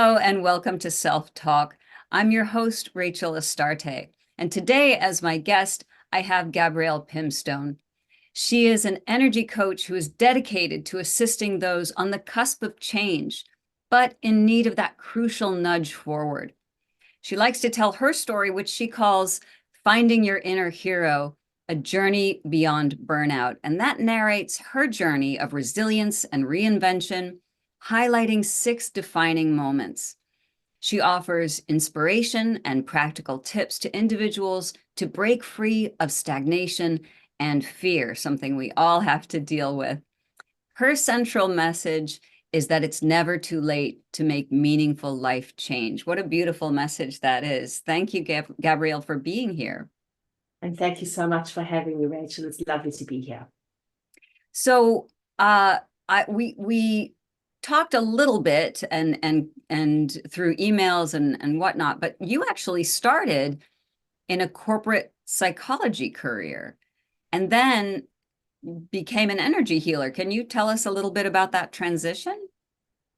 Hello and welcome to Self Talk. I'm your host, Rachel Astarte. And today, as my guest, I have Gabrielle Pimstone. She is an energy coach who is dedicated to assisting those on the cusp of change, but in need of that crucial nudge forward. She likes to tell her story, which she calls Finding Your Inner Hero, a journey beyond burnout. And that narrates her journey of resilience and reinvention, highlighting 6 defining moments. She offers inspiration and practical tips to individuals to break free of stagnation and fear, something we all have to deal with. Her central message is that it's never too late to make meaningful life change. What a beautiful message that is. Thank you, Gabrielle, for being here. And thank you so much for having me, Rachel. It's lovely to be here. So we talked a little bit and through emails and whatnot, but you actually started in a corporate psychology career and then became an energy healer. Can you tell us a little bit about that transition?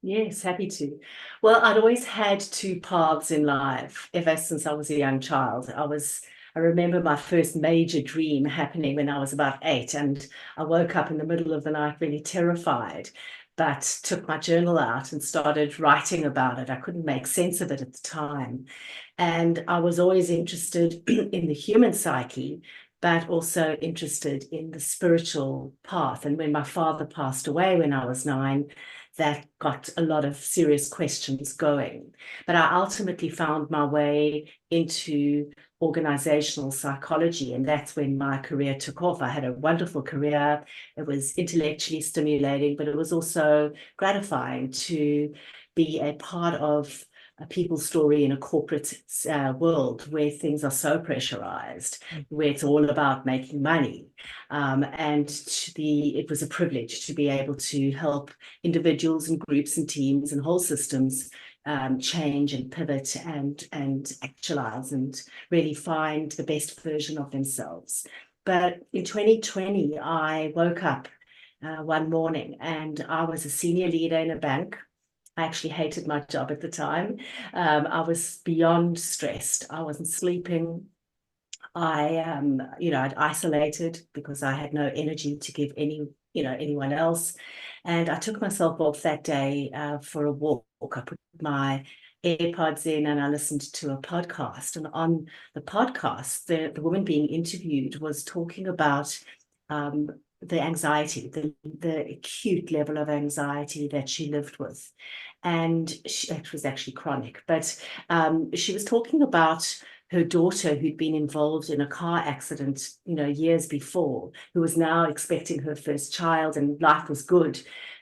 Yes, happy to. Well, I'd always had 2 paths in life ever since I was a young child. I remember my first major dream happening when I was about 8, and I woke up in the middle of the night really terrified, but took my journal out and started writing about it. I couldn't make sense of it at the time. And I was always interested in the human psyche, but also interested in the spiritual path. And when my father passed away when I was 9, that got a lot of serious questions going. But I ultimately found my way into organizational psychology, and that's when my career took off. I had a wonderful career. It was intellectually stimulating, but it was also gratifying to be a part of a people's story in a corporate world where things are so pressurized, where it's all about making money. It was a privilege to be able to help individuals and groups and teams and whole systems change and pivot and actualize and really find the best version of themselves. But in 2020, I woke up one morning and I was a senior leader in a bank. I actually hated my job at the time. I was beyond stressed. I wasn't sleeping. I'd isolated because I had no energy to give anyone else. And I took myself off that day for a walk. I put my AirPods in and I listened to a podcast. And on the podcast, the woman being interviewed was talking about the anxiety, the acute level of anxiety that she lived with. And it was actually chronic, but she was talking about her daughter who'd been involved in a car accident, years before, who was now expecting her first child and life was good.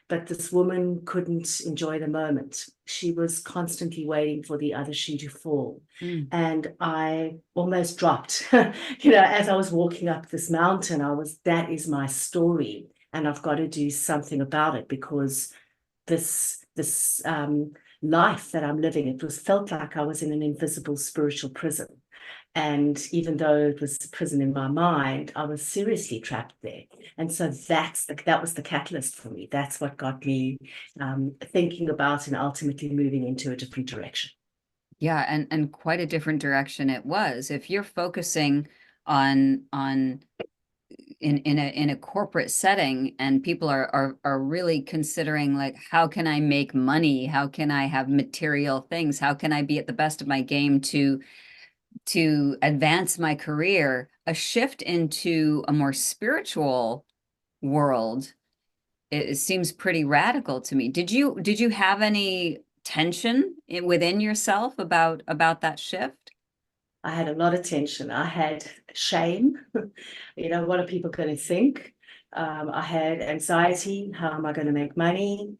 But this woman couldn't enjoy the moment. She was constantly waiting for the other shoe to fall. And I almost dropped, as I was walking up this mountain, that is my story. And I've got to do something about it because this life that I'm living, felt like I was in an invisible spiritual prison. And even though it was a prison in my mind, I was seriously trapped there. And so that was the catalyst for me. That's what got me thinking about and ultimately moving into a different direction. Yeah, and quite a different direction it was. If you're focusing on in a corporate setting and people are really considering, like, how can I make money? How can I have material things? How can I be at the best of my game to advance my career? A shift into a more spiritual world, it seems pretty radical to me. Did you have any tension within yourself about that shift? I had a lot of tension. I had shame. What are people going to think? I had anxiety. How am I going to make money?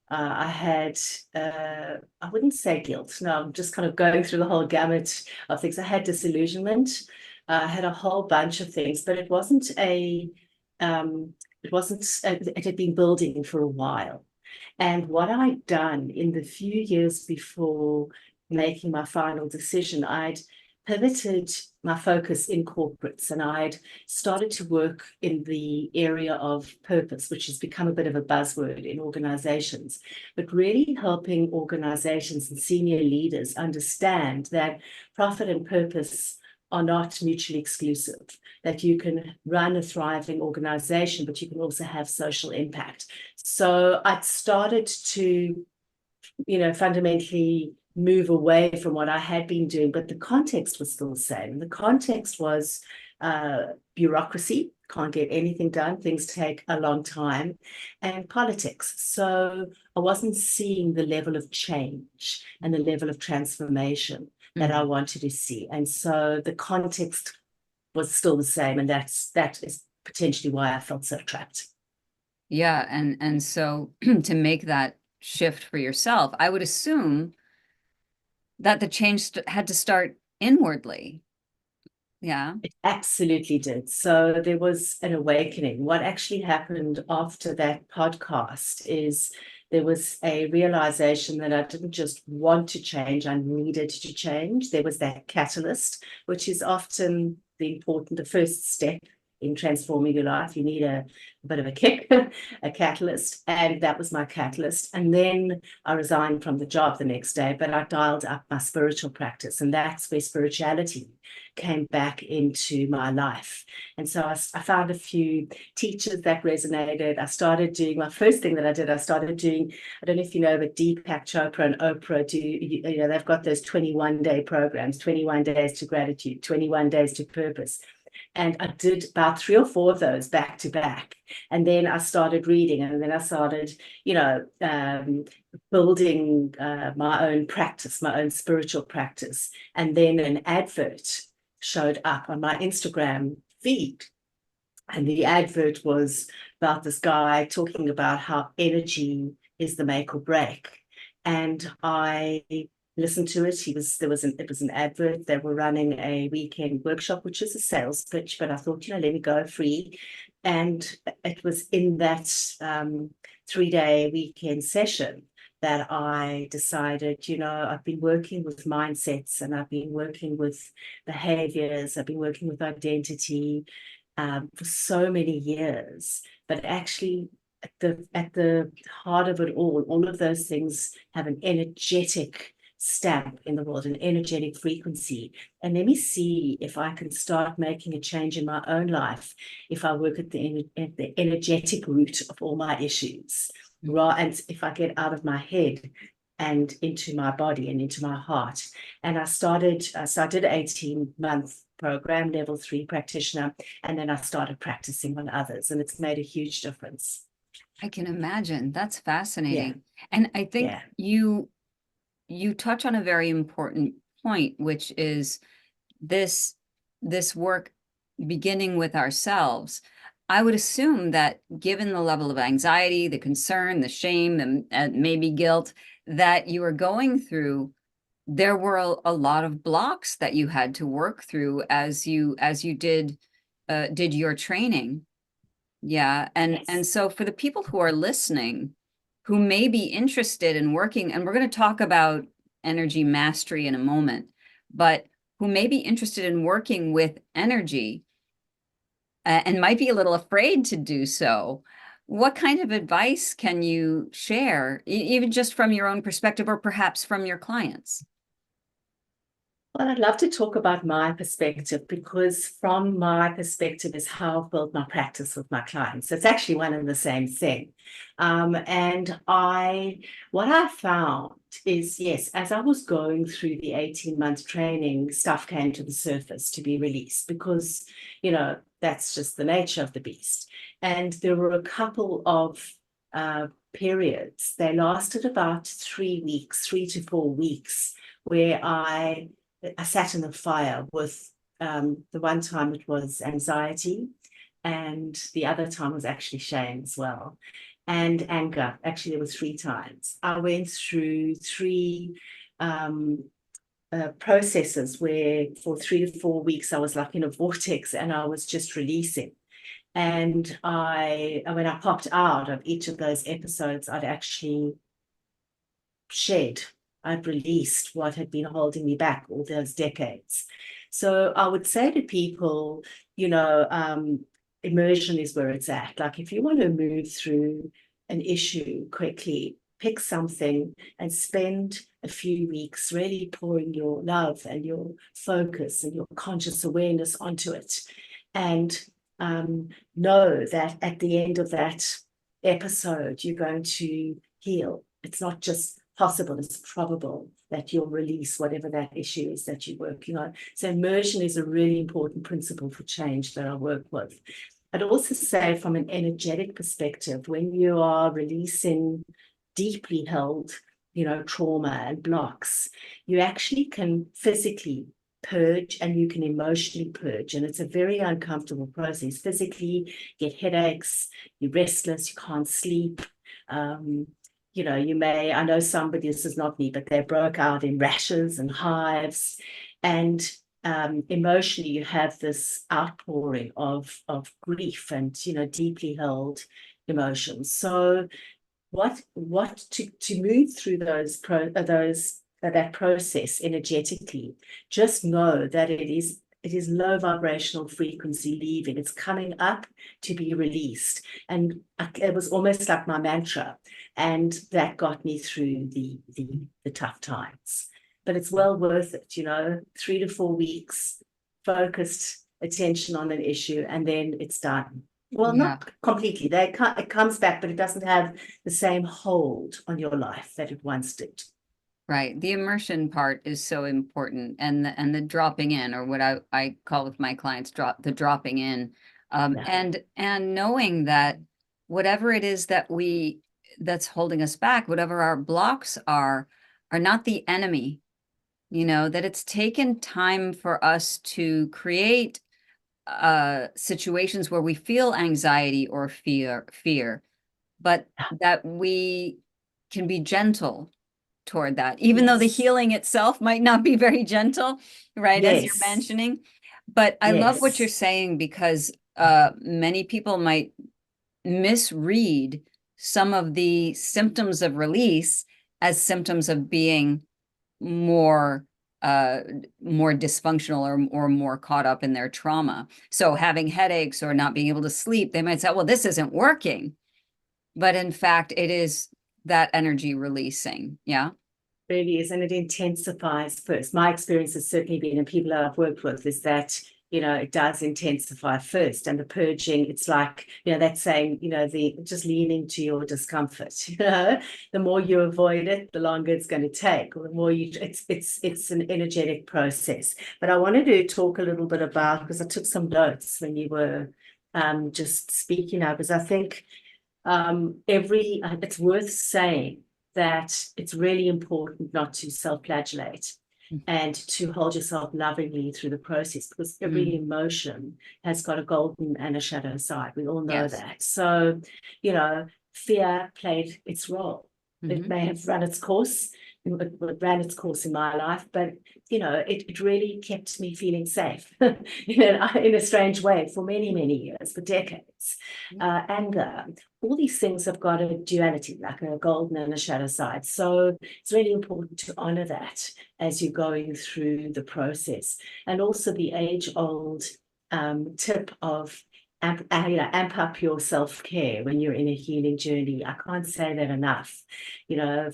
I had, I wouldn't say guilt. No, I'm just kind of going through the whole gamut of things. I had disillusionment. I had a whole bunch of things, but it had been building for a while. And what I'd done in the few years before making my final decision, I'd pivoted my focus in corporates, and I'd started to work in the area of purpose, which has become a bit of a buzzword in organizations, but really helping organizations and senior leaders understand that profit and purpose are not mutually exclusive, that you can run a thriving organization, but you can also have social impact. So I'd started to, fundamentally move away from what I had been doing, but the context was still the same. The context was bureaucracy, can't get anything done, things take a long time, and politics. So I wasn't seeing the level of change and the level of transformation that I wanted to see. And so the context was still the same, and that is potentially why I felt so trapped. Yeah, and so to make that shift for yourself, I would assume that the change had to start inwardly. Yeah. It absolutely did. So there was an awakening. What actually happened after that podcast is there was a realization that I didn't just want to change, I needed to change. There was that catalyst, which is often the first step in transforming your life. You need a bit of a kick, a catalyst, and that was my catalyst. And then I resigned from the job the next day, but I dialed up my spiritual practice, and that's where spirituality came back into my life. And so I found a few teachers that resonated. I started doing, my first thing that I did, I started doing, I don't know if you know, but Deepak Chopra and Oprah do, they've got those 21-day programs, 21 days to gratitude, 21 days to purpose. And I did about 3 or 4 of those back to back. And then I started reading, and then I started, building my own practice, my own spiritual practice. And then an advert showed up on my Instagram feed. And the advert was about this guy talking about how energy is the make or break. And I listened to it. It was an advert. They were running a weekend workshop, which is a sales pitch, but I thought, let me go free. And it was in that 3-day weekend session that I decided, I've been working with mindsets, and I've been working with behaviors, I've been working with identity for so many years, but actually at the heart of it all of those things have an energetic stamp in the world, an energetic frequency. And let me see if I can start making a change in my own life if I work at the energetic root of all my issues. And if I get out of my head and into my body and into my heart. And I did an 18-month program, level 3 practitioner, and then I started practicing on others, and it's made a huge difference. I can imagine. That's fascinating. Yeah. And I think you touch on a very important point, which is this work beginning with ourselves. I would assume that given the level of anxiety, the concern, the shame, and maybe guilt that you are going through, there were a lot of blocks that you had to work through as you did your training. Yeah. And so for the people who are listening, who may be interested in working, and we're going to talk about energy mastery in a moment, but who may be interested in working with energy and might be a little afraid to do so, what kind of advice can you share, even just from your own perspective or perhaps from your clients? Well, I'd love to talk about my perspective, because from my perspective is how I've built my practice with my clients. So it's actually one and the same thing. And what I found is, yes, as I was going through the 18-month training, stuff came to the surface to be released, because, that's just the nature of the beast. And there were a couple of periods. They lasted about 3 weeks, 3 to 4 weeks, where I sat in the fire with the one time it was anxiety, and the other time was actually shame as well, and anger. Actually, there were 3 times. I went through 3 processes where for 3 to 4 weeks I was like in a vortex, and I was just releasing. And when I popped out of each of those episodes, I'd actually I'd released what had been holding me back all those decades. So I would say to people, immersion is where it's at. Like if you want to move through an issue quickly, pick something and spend a few weeks really pouring your love and your focus and your conscious awareness onto it. And know that at the end of that episode, you're going to heal. It's not just possible, it's probable that you'll release whatever that issue is that you're working on. So immersion is a really important principle for change that I work with. I'd also say from an energetic perspective, when you are releasing deeply held, trauma and blocks, you actually can physically purge and you can emotionally purge. And it's a very uncomfortable process. Physically, you get headaches, you're restless, you can't sleep. You may, I know somebody, this is not me, but they broke out in rashes and hives. And emotionally, you have this outpouring of grief and, deeply held emotions. So what to move through that process energetically, just know that it is low vibrational frequency leaving. It's coming up to be released. And it was almost like my mantra. And that got me through the tough times. But it's well worth it, 3 to 4 weeks, focused attention on an issue, and then it's done. Well, Yeah. not completely. It comes back, but it doesn't have the same hold on your life that it once did. Right. The immersion part is so important, and the dropping in, or what I call with my clients, the dropping in, Yeah. and knowing that whatever it is that's holding us back, whatever our blocks are not the enemy. That it's taken time for us to create situations where we feel anxiety or fear, but that we can be gentle toward that, even though the Yes. healing itself might not be very gentle, right? As you're Yes. mentioning. But I love what you're Yes. saying, because many people might misread some of the symptoms of release as symptoms of being more uh more dysfunctional, or more caught up in their trauma. So having headaches or not being able to sleep, they might say, well, this isn't working. But in fact, it is that energy releasing. Yeah. Really is, and it intensifies first. My experience has certainly been, and people that I've worked with, is that it does intensify first, and the purging, it's like that saying, the just leaning to your discomfort. The more you avoid it, the longer it's going to take, or the more it's an energetic process. But I wanted to talk a little bit about, because I took some notes when you were just speaking now, because I think it's worth saying that it's really important not to self-flagellate and to hold yourself lovingly through the process, because every emotion has got a golden and a shadow side. We all know Yes. that. So, fear played its role. It may have run its course. It ran its course in my life, but it really kept me feeling safe in a strange way for many, many years, for decades. Anger, all these things have got a duality, like a golden and a shadow side. So it's really important to honor that as you're going through the process. And also the age-old tip of amp up your self-care when you're in a healing journey. I can't say that enough.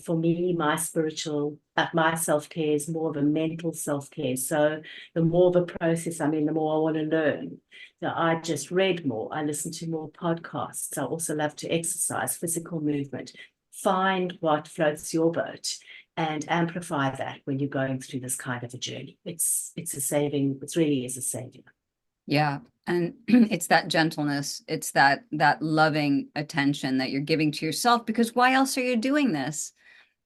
For me, my self-care is more of a mental self-care. So the more of a process I'm in, the more I want to learn. So I just read more. I listen to more podcasts. I also love to exercise, physical movement. Find what floats your boat and amplify that when you're going through this kind of a journey. It's a saving. It really is a saving. Yeah. And it's that gentleness, it's that loving attention that you're giving to yourself, because why else are you doing this?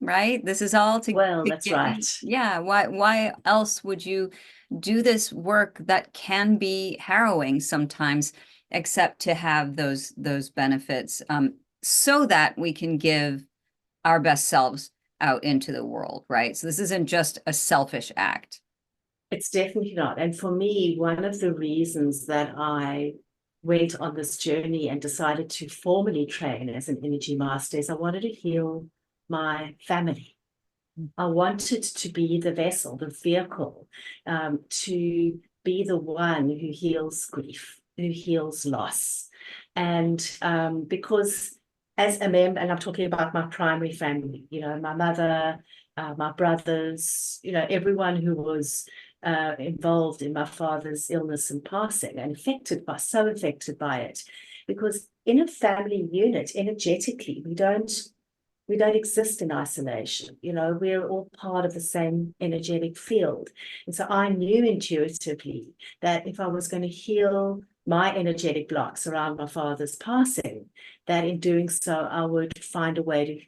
Right? This is all Well, to that's get you. right. Yeah. Why else would you do this work that can be harrowing sometimes, except to have those benefits, so that we can give our best selves out into the world, right? So this isn't just a selfish act. It's definitely not. And for me, one of the reasons that I went on this journey and decided to formally train as an energy master is I wanted to heal my family. I wanted to be the vessel, the vehicle, to be the one who heals grief, who heals loss. And because as a member, and I'm talking about my primary family, my mother, my brothers, everyone who was involved in my father's illness and passing, and so affected by it. Because in a family unit, energetically, we don't exist in isolation. We're all part of the same energetic field. And so I knew intuitively that if I was going to heal my energetic blocks around my father's passing, that in doing so, I would find a way to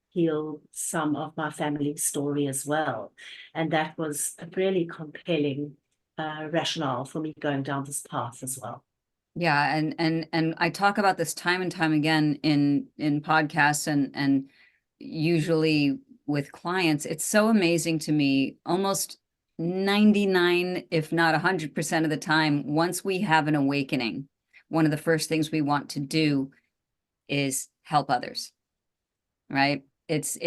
heal some of my family story as well. And that was a really compelling rationale for me going down this path as well. Yeah, and I talk about this time and time again in podcasts and usually with clients. It's so amazing to me. Almost 99, if not 100% of the time, once we have an awakening, one of the first things we want to do is help others, right? It's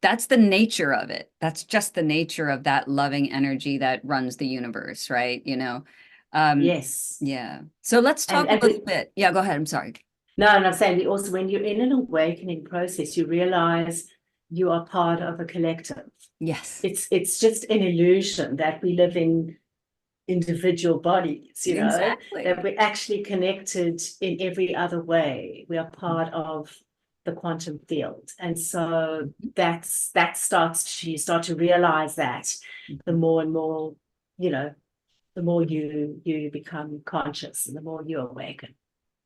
that's the nature of it. That's just the nature of that loving energy that runs the universe, right? Um, Yes. yeah. So let's talk a little bit. Yeah, go ahead. I'm sorry. No, and I'm saying also when you're in an awakening process, you realize you are part of a collective. Yes. It's just an illusion that we live in individual bodies, Exactly. that we're actually connected in every other way. We are part of the quantum field. And so that you start to realize that the more and more, the more you become conscious and the more you awaken.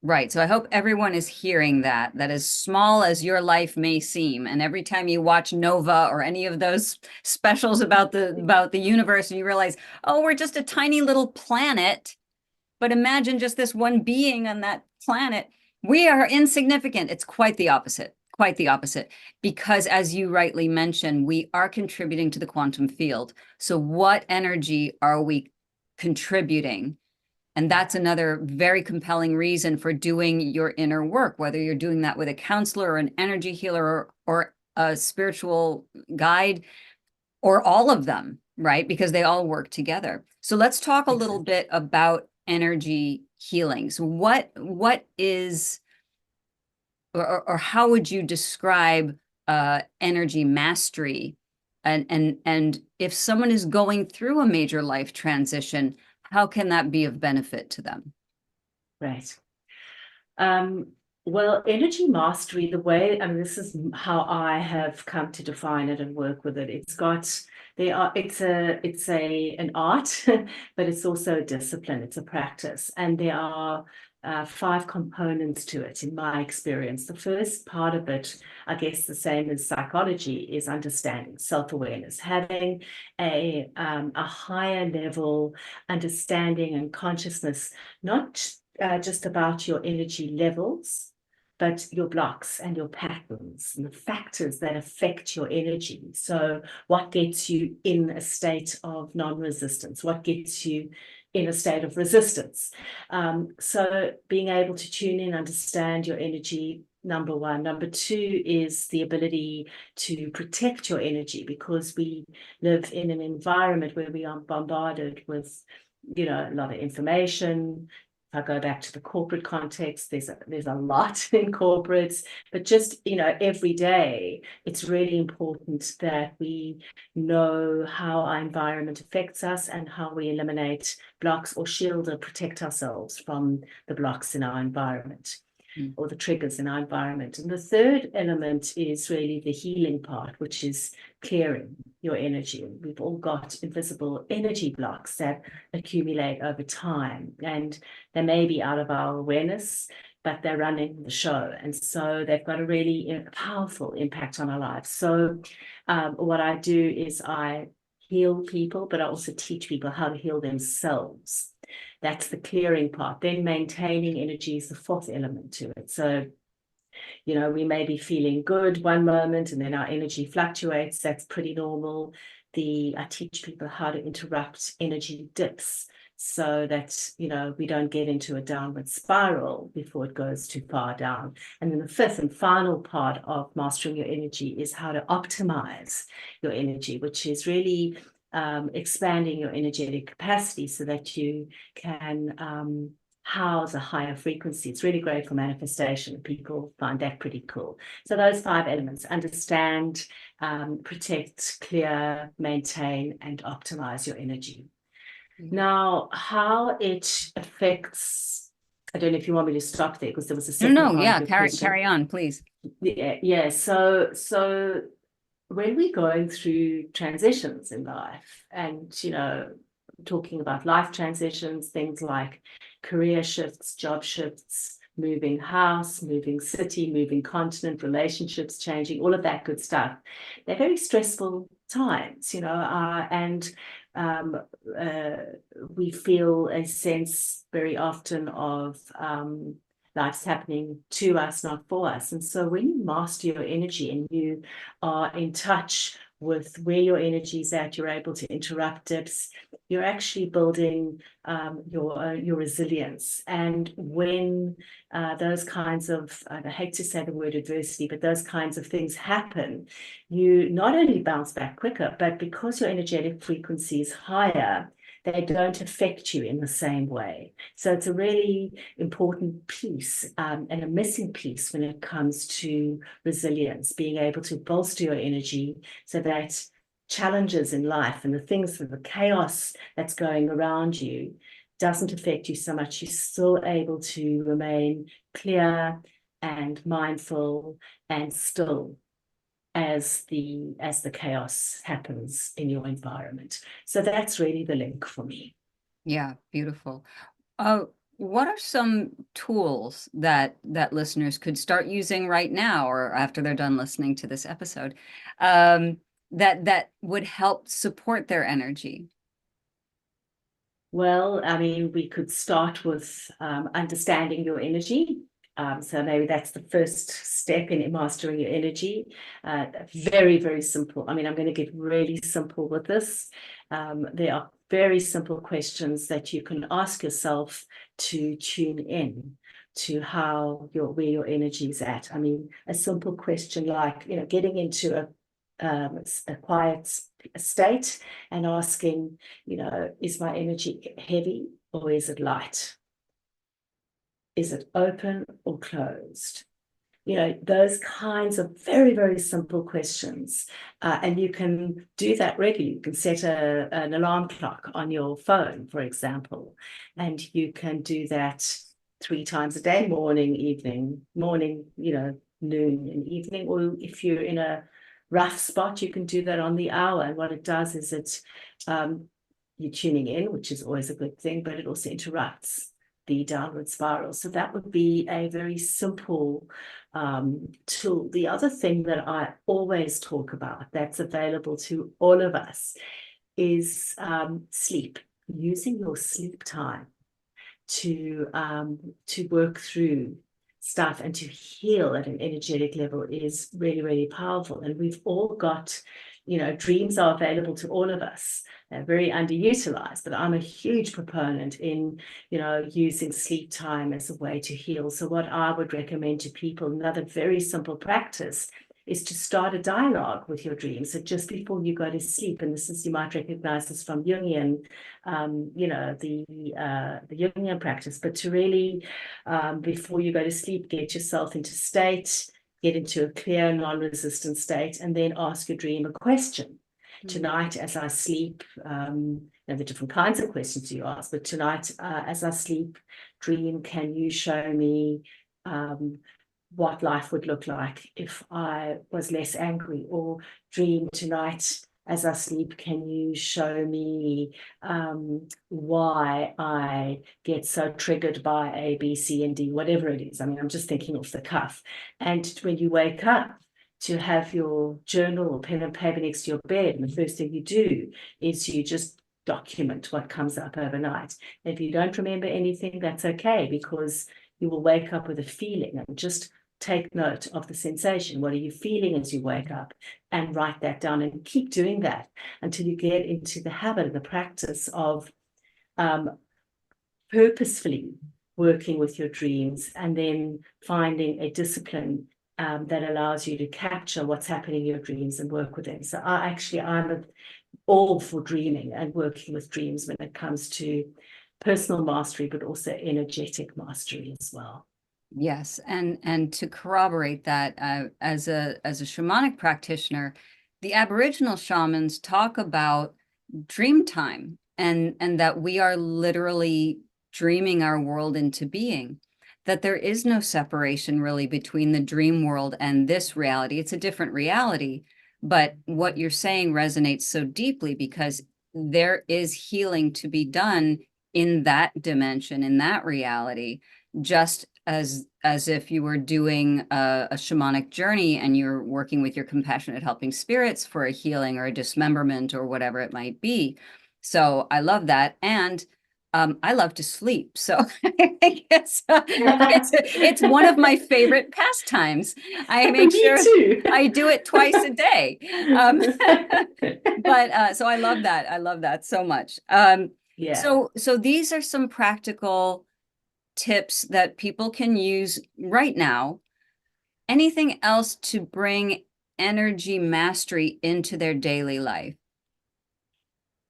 Right. So I hope everyone is hearing that as small as your life may seem, and every time you watch Nova or any of those specials about the universe and you realize, oh, we're just a tiny little planet, but imagine just this one being on that planet. We are insignificant. It's quite the opposite. Quite the opposite. Because as you rightly mentioned, we are contributing to the quantum field. So what energy are we contributing? And that's another very compelling reason for doing your inner work, whether you're doing that with a counselor or an energy healer or a spiritual guide or all of them, right? Because they all work together. So let's talk a little bit about energy healing. So what is, or how would you describe energy mastery? And if someone is going through a major life transition, how can that be of benefit to them? Right. Well, energy mastery, this is how I have come to define it and work with it. It's an art, but it's also a discipline. It's a practice, and there are 5 components to it in my experience. The first part of it, I guess the same as psychology, is understanding, self-awareness, having a higher level understanding and consciousness, not just about your energy levels, but your blocks and your patterns and the factors that affect your energy. So what gets you in a state of non-resistance? What gets you in a state of resistance? So being able to tune in, understand your energy, number one. Number two is the ability to protect your energy, because we live in an environment where we are bombarded with a lot of information. If I go back to the corporate context, there's a lot in corporates, but just every day, it's really important that we know how our environment affects us and how we eliminate blocks or shield or protect ourselves from the blocks in our environment or the triggers in our environment. And the third element is really the healing part, which is clearing your energy. We've all got invisible energy blocks that accumulate over time, and they may be out of our awareness, but they're running the show. And so they've got a really powerful impact on our lives. So what I do is I heal people, but I also teach people how to heal themselves. That's the clearing part. Then maintaining energy is the fourth element to it. So, we may be feeling good one moment and then our energy fluctuates. That's pretty normal. I teach people how to interrupt energy dips. so that, we don't get into a downward spiral before it goes too far down. And then the fifth and final part of mastering your energy is how to optimize your energy, which is really expanding your energetic capacity so that you can house a higher frequency. It's really great for manifestation. People find that pretty cool. So those 5 elements: understand, protect, clear, maintain, and optimize your energy. Now, how it affects, I don't know if you want me to stop there, because there was a second part yeah, of your question. carry on, please. Yeah. So when we're going through transitions in life, and talking about life transitions, things like career shifts, job shifts, moving house, moving city, moving continent, relationships changing, all of that good stuff, they're very stressful times, and we feel a sense very often of life's happening to us, not for us. And so when you master your energy and you are in touch with where your energy is at, you're able to interrupt dips, you're actually building your resilience. And when those kinds of, I hate to say the word adversity, but those kinds of things happen, you not only bounce back quicker, but because your energetic frequency is higher, they don't affect you in the same way. So it's a really important piece and a missing piece when it comes to resilience, being able to bolster your energy so that challenges in life and the things, the chaos that's going around you doesn't affect you so much. You're still able to remain clear and mindful and still as the chaos happens in your environment. So that's really the link for me. Yeah, beautiful. What are some tools that listeners could start using right now or after they're done listening to this episode, that would help support their energy? Well, I mean, we could start with understanding your energy. So maybe that's the first step in mastering your energy. Very, very simple. I mean, I'm going to get really simple with this. There are very simple questions that you can ask yourself to tune in to where your energy is at. I mean, a simple question like, getting into a quiet state and asking, is my energy heavy or is it light? Is it open or closed? Those kinds of very, very simple questions. And you can do that regularly. You can set an alarm clock on your phone, for example, and you can do that 3 times a day: morning, evening, morning, noon and evening. Or if you're in a rough spot, you can do that on the hour. And what it does is you're tuning in, which is always a good thing, but it also interrupts the downward spiral. So that would be a very simple tool. The other thing that I always talk about that's available to all of us is sleep. Using your sleep time to work through stuff and to heal at an energetic level is really, really powerful. And we've all got, dreams are available to all of us. They're very underutilized, but I'm a huge proponent in, using sleep time as a way to heal. So what I would recommend to people, another very simple practice, is to start a dialogue with your dreams. So just before you go to sleep, and this is, you might recognize this from Jungian, the Jungian practice, but to really, before you go to sleep, get yourself into state, get into a clear, non-resistant state, and then ask your dream a question. Tonight, as I sleep, the different kinds of questions you ask, but tonight, as I sleep, dream, can you show me what life would look like if I was less angry? Or dream, tonight, as I sleep, can you show me why I get so triggered by A, B, C, and D, whatever it is. I mean, I'm just thinking off the cuff. And when you wake up, to have your journal or pen and paper next to your bed, and the first thing you do is you just document what comes up overnight. And if you don't remember anything, that's okay, because you will wake up with a feeling, and just take note of the sensation. What are you feeling as you wake up? And write that down, and keep doing that until you get into the habit of the practice of purposefully working with your dreams, and then finding a discipline that allows you to capture what's happening in your dreams and work with them. So I'm all for dreaming and working with dreams when it comes to personal mastery, but also energetic mastery as well. Yes, and to corroborate that, as a shamanic practitioner, the Aboriginal shamans talk about dream time, and that we are literally dreaming our world into being, that there is no separation really between the dream world and this reality. It's a different reality, but what you're saying resonates so deeply, because there is healing to be done in that dimension, in that reality, just as if you were doing a shamanic journey and you're working with your compassionate helping spirits for a healing or a dismemberment or whatever it might be. So I love that. And I love to sleep. So I think it's one of my favorite pastimes. I make sure I do it twice a day. But so I love that. I love that so much. Yeah. So these are some practical tips that people can use right now. Anything else to bring energy mastery into their daily life?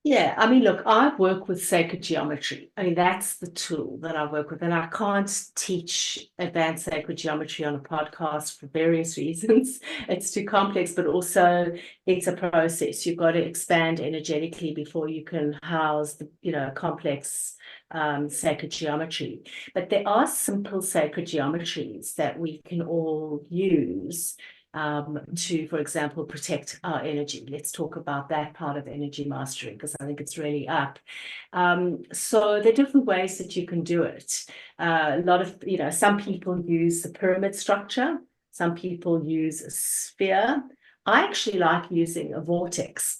Yeah, I mean, look, I work with sacred geometry. I mean, that's the tool that I work with, and I can't teach advanced sacred geometry on a podcast for various reasons. It's too complex, but also it's a process. You've got to expand energetically before you can house the, complex sacred geometry. But there are simple sacred geometries that we can all use to, for example, protect our energy. Let's talk about that part of energy mastery, because I think it's really up. So there are different ways that you can do it. A lot of, some people use the pyramid structure. Some people use a sphere. I actually like using a vortex.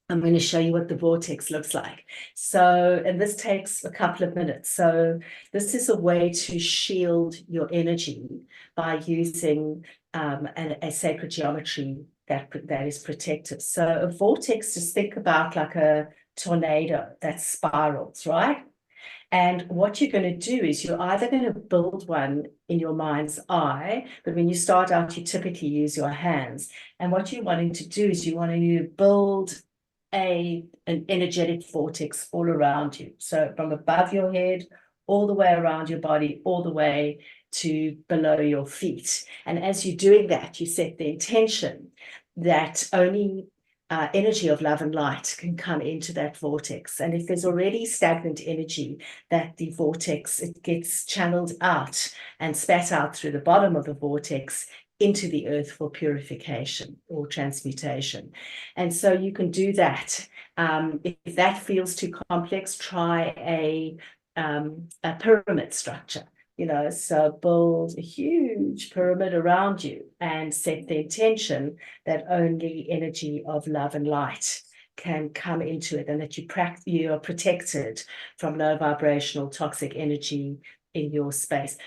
I'm going to show you what the vortex looks like. So, and this takes a couple of minutes. So this is a way to shield your energy by using a sacred geometry that is protective. So a vortex, just think about like a tornado that spirals, right? And what you're going to do is you're either going to build one in your mind's eye, but when you start out, you typically use your hands. And what you're wanting to do is you want to build an energetic vortex all around you. So from above your head, all the way around your body, all the way to below your feet. And as you're doing that, you set the intention that only energy of love and light can come into that vortex. And if there's already stagnant energy, that the vortex, it gets channeled out and spat out through the bottom of the vortex into the earth for purification or transmutation. And so you can do that. If that feels too complex, try a pyramid structure. So build a huge pyramid around you and set the intention that only energy of love and light can come into it, and that you are protected from low vibrational toxic energy in your space.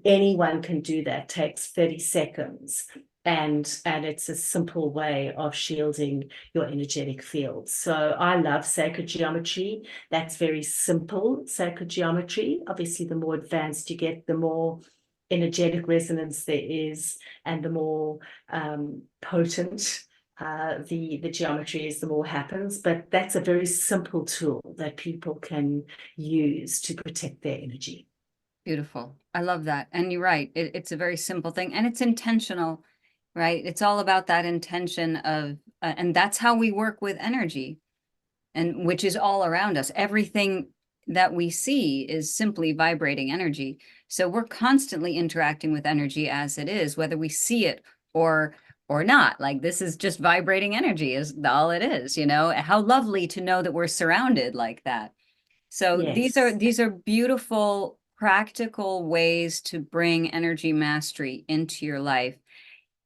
Anyone can do that. It takes 30 seconds. And it's a simple way of shielding your energetic field. So I love sacred geometry. That's very simple sacred geometry. Obviously, the more advanced you get, the more energetic resonance there is, and the more potent the geometry is, the more happens. But that's a very simple tool that people can use to protect their energy. Beautiful. I love that. And you're right. It's a very simple thing, and it's intentional, right? It's all about that intention of, and that's how we work with energy, and which is all around us. Everything that we see is simply vibrating energy. So we're constantly interacting with energy as it is, whether we see it or not. Like, this is just vibrating energy is all it is, How lovely to know that we're surrounded like that. So Yes. these are beautiful, practical ways to bring energy mastery into your life.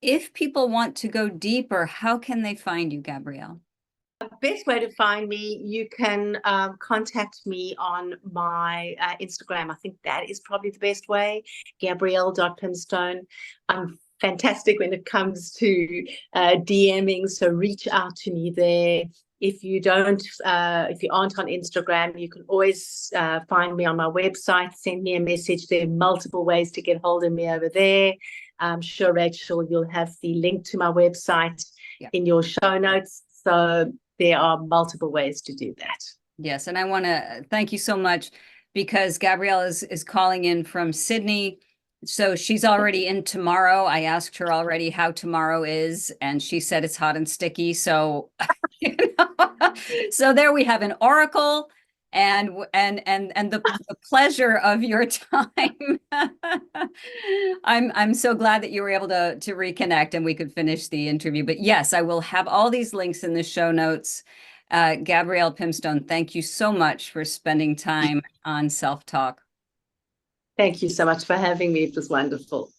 If people want to go deeper, how can they find you, Gabrielle? The best way to find me, you can contact me on my Instagram. I think that is probably the best way, Gabrielle.Pimstone. I'm fantastic when it comes to DMing, so reach out to me there. If you don't, if you aren't on Instagram, you can always find me on my website, send me a message. There are multiple ways to get hold of me over there. I'm sure, Rachel, you'll have the link to my website in your show notes. So there are multiple ways to do that. Yes, and I want to thank you so much, because Gabrielle is calling in from Sydney. So she's already in tomorrow. I asked her already how tomorrow is, and she said it's hot and sticky. So, so there we have an oracle and the pleasure of your time. I'm so glad that you were able to reconnect and we could finish the interview. But yes, I will have all these links in the show notes. Gabrielle Pimstone, thank you so much for spending time on Self Talk. Thank you so much for having me. It was wonderful.